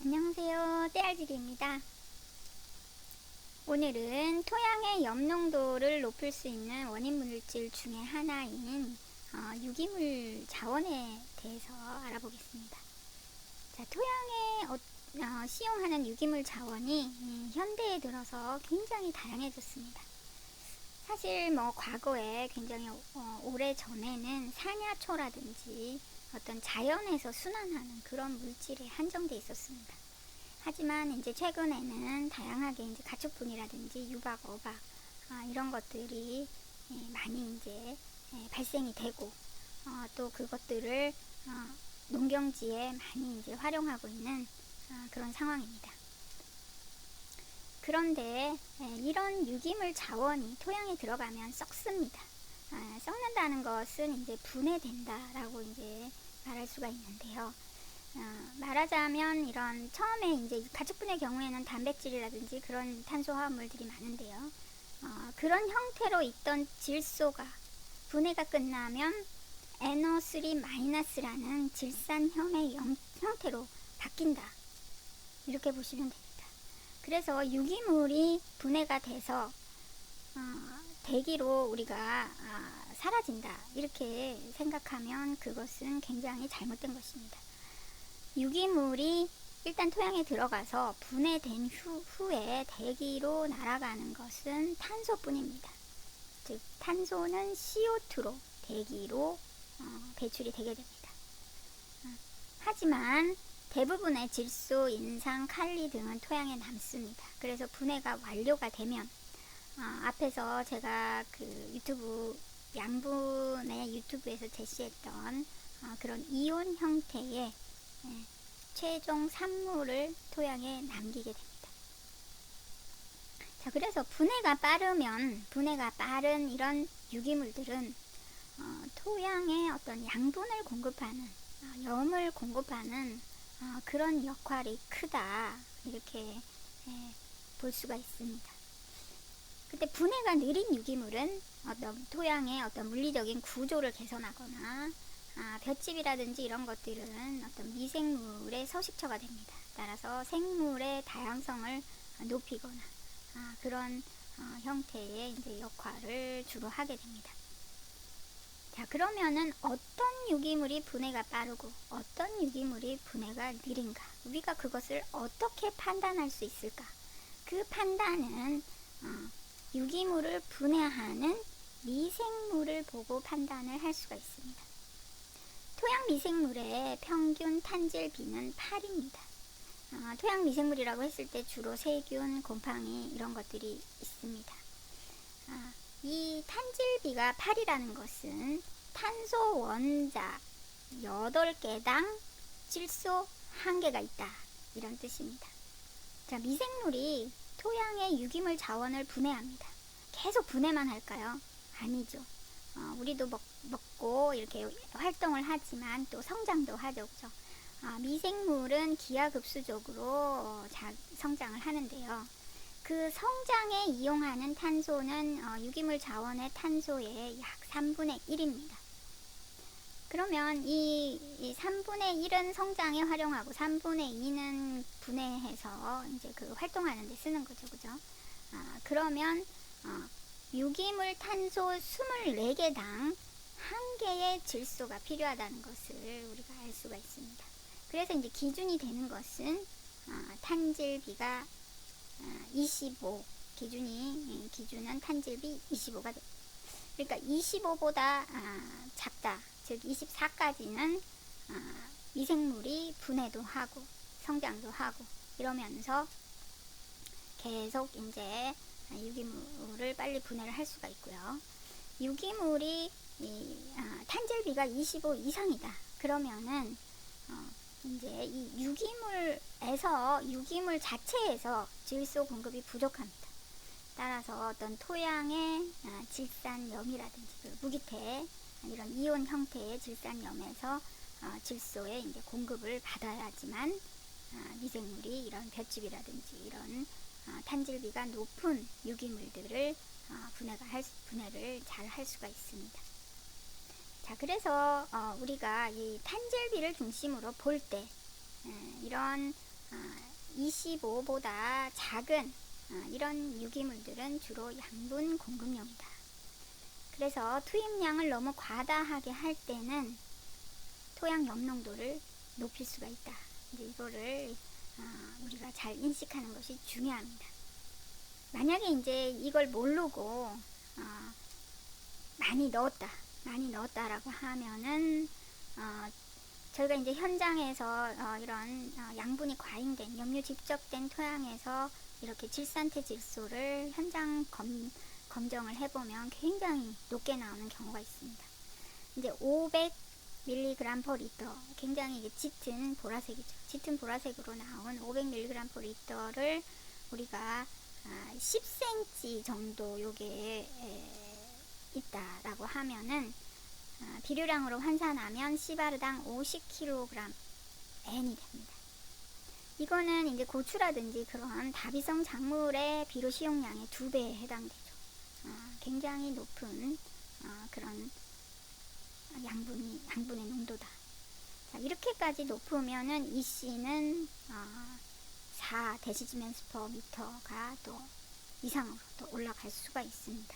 안녕하세요. 떼알지기입니다. 오늘은 토양의 염농도를 높일 수 있는 원인 물질 중에 하나인 유기물 자원에 대해서 알아보겠습니다. 자, 토양에 시용하는 유기물 자원이 현대에 들어서 굉장히 다양해졌습니다. 사실 과거에 굉장히 오래 전에는 산야초라든지 어떤 자연에서 순환하는 그런 물질에 한정돼 있었습니다. 하지만 이제 최근에는 다양하게 이제 가축분이라든지 유박, 어박 이런 것들이 많이 이제 발생이 되고 또 그것들을 농경지에 많이 이제 활용하고 있는 그런 상황입니다. 그런데 이런 유기물 자원이 토양에 들어가면 썩습니다. 썩는다는 것은 이제 분해된다라고 이제 말할 수가 있는데요. 말하자면 이런 처음에 이제 가축분의 경우에는 단백질이라든지 그런 탄소화합물들이 많은데요. 그런 형태로 있던 질소가 분해가 끝나면 NO3-라는 질산형의 형태로 바뀐다. 이렇게 보시면 됩니다. 그래서 유기물이 분해가 돼서 대기로 우리가 사라진다. 이렇게 생각하면 그것은 굉장히 잘못된 것입니다. 유기물이 일단 토양에 들어가서 분해된 후에 대기로 날아가는 것은 탄소뿐입니다. 즉 탄소는 CO2로 대기로 배출이 되게 됩니다. 하지만 대부분의 질소, 인산, 칼리 등은 토양에 남습니다. 그래서 분해가 완료가 되면 앞에서 제가 그 양분의 유튜브에서 제시했던 그런 이온 형태의 최종 산물을 토양에 남기게 됩니다. 자, 그래서 분해가 빠른 이런 유기물들은 토양에 어떤 양분을 공급하는, 염을 공급하는 그런 역할이 크다. 이렇게 볼 수가 있습니다. 근데 분해가 느린 유기물은 어떤 토양의 어떤 물리적인 구조를 개선하거나 볏짚이라든지 이런 것들은 어떤 미생물의 서식처가 됩니다. 따라서 생물의 다양성을 높이거나 그런 형태의 이제 역할을 주로 하게 됩니다. 자, 그러면은 어떤 유기물이 분해가 빠르고 어떤 유기물이 분해가 느린가? 우리가 그것을 어떻게 판단할 수 있을까? 그 판단은 유기물을 분해하는 미생물을 보고 판단을 할 수가 있습니다. 토양 미생물의 평균 탄질비는 8입니다. 토양 미생물이라고 했을 때 주로 세균, 곰팡이 이런 것들이 있습니다. 이 탄질비가 8이라는 것은 탄소 원자 8개당 질소 1개가 있다. 이런 뜻입니다. 자, 미생물이 토양의 유기물 자원을 분해합니다. 계속 분해만 할까요? 아니죠. 우리도 먹고 이렇게 활동을 하지만 또 성장도 하죠. 그죠? 미생물은 기하급수적으로 성장을 하는데요. 그 성장에 이용하는 탄소는 유기물 자원의 탄소의 약 3분의 1입니다. 그러면 이 3분의 1은 성장에 활용하고 3분의 2는 분해해서 이제 그 활동하는 데 쓰는 거죠. 그죠? 그러면 유기물 탄소 24개당 1개의 질소가 필요하다는 것을 우리가 알 수가 있습니다. 그래서 이제 기준이 되는 것은 탄질비가 25, 기준은 탄질비 25가 됩니다. 그러니까 25보다 작다, 즉 24까지는 미생물이 분해도 하고 성장도 하고 이러면서 계속 이제 유기물을 빨리 분해를 할 수가 있고요. 유기물이 탄질비가 25 이상이다. 그러면은 이제 이 유기물 자체에서 질소 공급이 부족합니다. 따라서 어떤 토양의 질산염이라든지 무기태 이런 이온 형태의 질산염에서 질소의 이제 공급을 받아야지만 미생물이 이런 볏짚이라든지 이런 탄질비가 높은 유기물들을 분해를 잘 할 수가 있습니다. 자, 그래서 우리가 이 탄질비를 중심으로 볼 때 이런 25보다 작은 이런 유기물들은 주로 양분 공급용이다. 그래서 투입량을 너무 과다하게 할 때는 토양 염농도를 높일 수가 있다. 이제 이거를 우리가 잘 인식하는 것이 중요합니다. 만약에 이제 이걸 모르고 많이 넣었다라고 하면은 저희가 이제 현장에서 이런 양분이 과잉된 염류 집적된 토양에서 이렇게 질산태 질소를 현장 검정을 해보면 굉장히 높게 나오는 경우가 있습니다. 이제 500mg/L, 굉장히 이게 짙은 보라색이죠. 짙은 보라색으로 나온 500mg/L를 우리가 10cm 정도 요게 있다라고 하면은 비료량으로 환산하면 씨바르당 50kg N이 됩니다. 이거는 이제 고추라든지 그런 다비성 작물의 비료 시용량의 2배에 해당되죠. 굉장히 높은 그런 양분의 농도다. 자, 이렇게까지 높으면은 이 씨는 4dms/m가 또 이상으로 또 올라갈 수가 있습니다.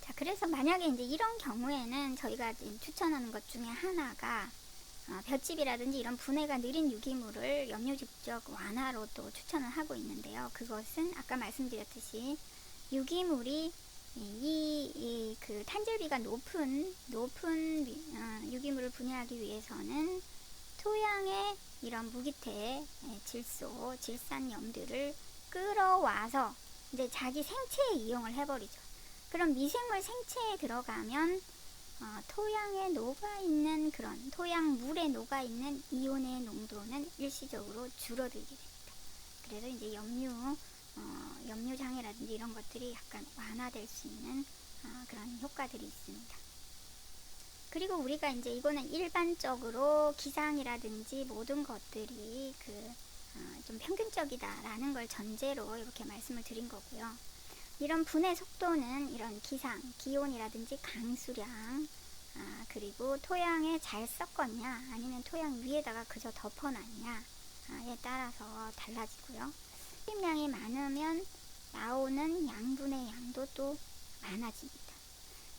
자, 그래서 만약에 이제 이런 경우에는 저희가 추천하는 것 중에 하나가 볏짚이라든지 이런 분해가 느린 유기물을 염류 집적 완화로 또 추천을 하고 있는데요. 그것은 아까 말씀드렸듯이 유기물이 그 탄절비가 높은 유기물을 분해하기 위해서는 토양의 이런 무기태 질소, 질산염들을 끌어와서 이제 자기 생체에 이용을 해버리죠. 그럼 미생물 생체에 들어가면 토양에 녹아있는 그런 토양물에 녹아있는 이온의 농도는 일시적으로 줄어들게 됩니다. 그래서 이제 염류 장애라든지 이런 것들이 약간 완화될 수 있는 그런 효과들이 있습니다. 그리고 우리가 이제 이거는 일반적으로 기상이라든지 모든 것들이 좀 평균적이다라는 걸 전제로 이렇게 말씀을 드린 거고요. 이런 분해 속도는 이런 기상, 기온이라든지 강수량, 그리고 토양에 잘 섞었냐 아니면 토양 위에다가 그저 덮어놨냐에 따라서 달라지고요. 수입량이 많으면 나오는 양분의 양도 또 많아집니다.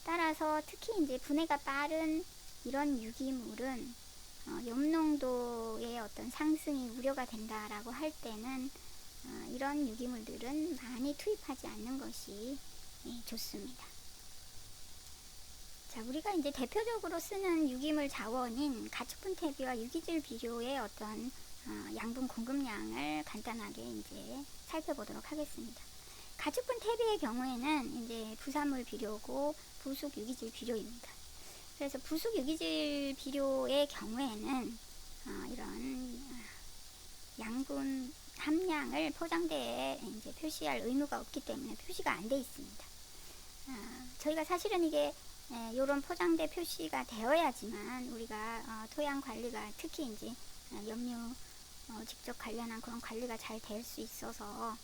따라서 특히 이제 분해가 빠른 이런 유기물은 염농도의 어떤 상승이 우려가 된다라고 할 때는 이런 유기물들은 많이 투입하지 않는 것이 좋습니다. 자, 우리가 이제 대표적으로 쓰는 유기물 자원인 가축분 퇴비와 유기질 비료의 어떤 양분 공급량을 간단하게 이제 살펴보도록 하겠습니다. 가축분 퇴비의 경우에는 이제 부산물 비료고 부숙 유기질 비료입니다. 그래서 부숙 유기질 비료의 경우에는 이런 양분 함량을 포장대에 이제 표시할 의무가 없기 때문에 표시가 안 돼 있습니다. 저희가 사실은 이게 이런 포장대 표시가 되어야지만 우리가 토양 관리가 특히 이제 염류 직접 관련한 그런 관리가 잘 될 수 있어서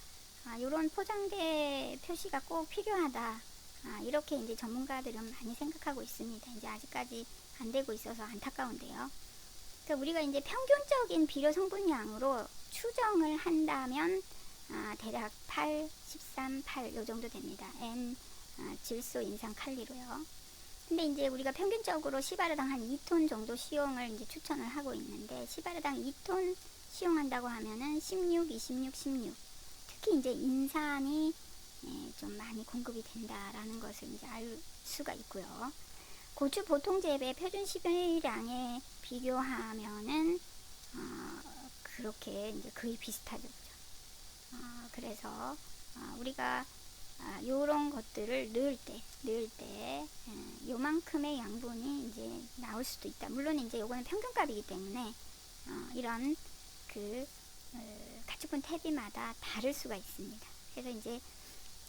이런 포장대 표시가 꼭 필요하다. 이렇게 이제 전문가들은 많이 생각하고 있습니다. 이제 아직까지 안 되고 있어서 안타까운데요. 그래서 우리가 이제 평균적인 비료 성분량으로 추정을 한다면 대략 8, 13, 8 요 정도 됩니다. N 질소 인상 칼리로요. 근데 이제 우리가 평균적으로 시바르당 한 2톤 정도 시용을 이제 추천을 하고 있는데 시바르당 2톤 시용한다고 하면은 16, 26, 16 특히 이제 인산이 좀 많이 공급이 된다라는 것을 이제 알 수가 있고요. 고추 보통 재배 표준 시비량에 비교하면은 그렇게 이제 거의 비슷하죠. 그래서 우리가 요런 것들을 넣을 때 요만큼의 양분이 이제 나올 수도 있다. 물론 이제 요거는 평균값이기 때문에 이런 가축분 퇴비마다 다를 수가 있습니다. 그래서 이제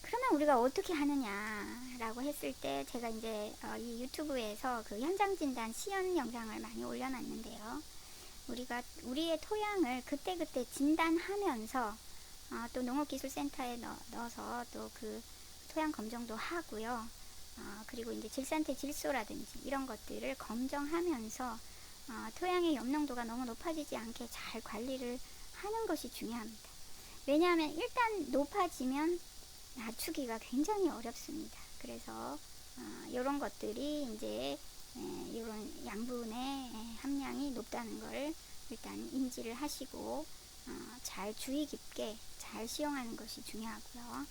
그러면 우리가 어떻게 하느냐라고 했을 때 제가 이제 이 유튜브에서 그 현장 진단 시연 영상을 많이 올려놨는데요. 우리가 우리의 토양을 그때그때 진단하면서 또 농업기술센터에 넣어서 또 그 토양 검정도 하고요. 그리고 이제 질산태 질소라든지 이런 것들을 검정하면서 토양의 염농도가 너무 높아지지 않게 잘 관리를 하는 것이 중요합니다. 왜냐하면 일단 높아지면 낮추기가 굉장히 어렵습니다. 그래서 이런 것들이 이제 이런 양분의 함량이 높다는 걸 일단 인지를 하시고 잘 주의 깊게 잘 시용하는 것이 중요하고요.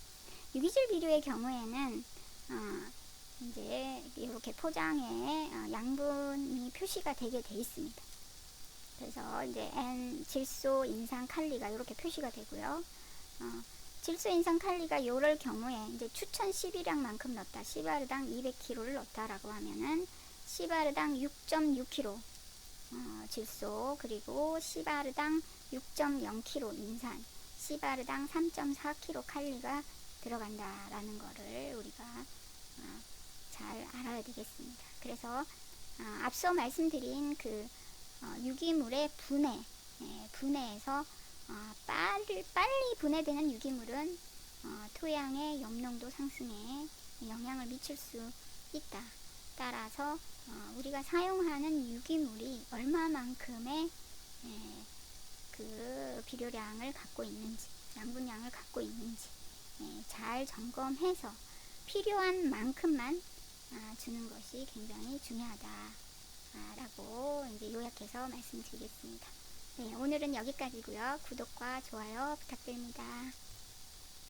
유기질 비료의 경우에는 이제 이렇게 포장에 양분이 표시가 되게 돼 있습니다. 그래서 이제 N 질소, 인산, 칼리가 이렇게 표시가 되고요. 질소, 인산, 칼리가 요럴 경우에 이제 추천 시비량만큼 넣었다. 시바르당 200kg를 넣었다라고 하면은 시바르당 6.6kg 질소, 그리고 시바르당 6.0kg 인산, 시바르당 3.4kg 칼리가 들어간다라는 거를 우리가 잘 알아야 되겠습니다. 그래서 앞서 말씀드린 그 유기물의 분해에서 빨리 분해되는 유기물은 토양의 염농도 상승에 영향을 미칠 수 있다. 따라서 우리가 사용하는 유기물이 얼마만큼의 그 비료량을 갖고 있는지, 양분량을 갖고 있는지 잘 점검해서 필요한 만큼만 주는 것이 굉장히 중요하다라고 이제 요약해서 말씀드리겠습니다. 네, 오늘은 여기까지고요. 구독과 좋아요 부탁드립니다.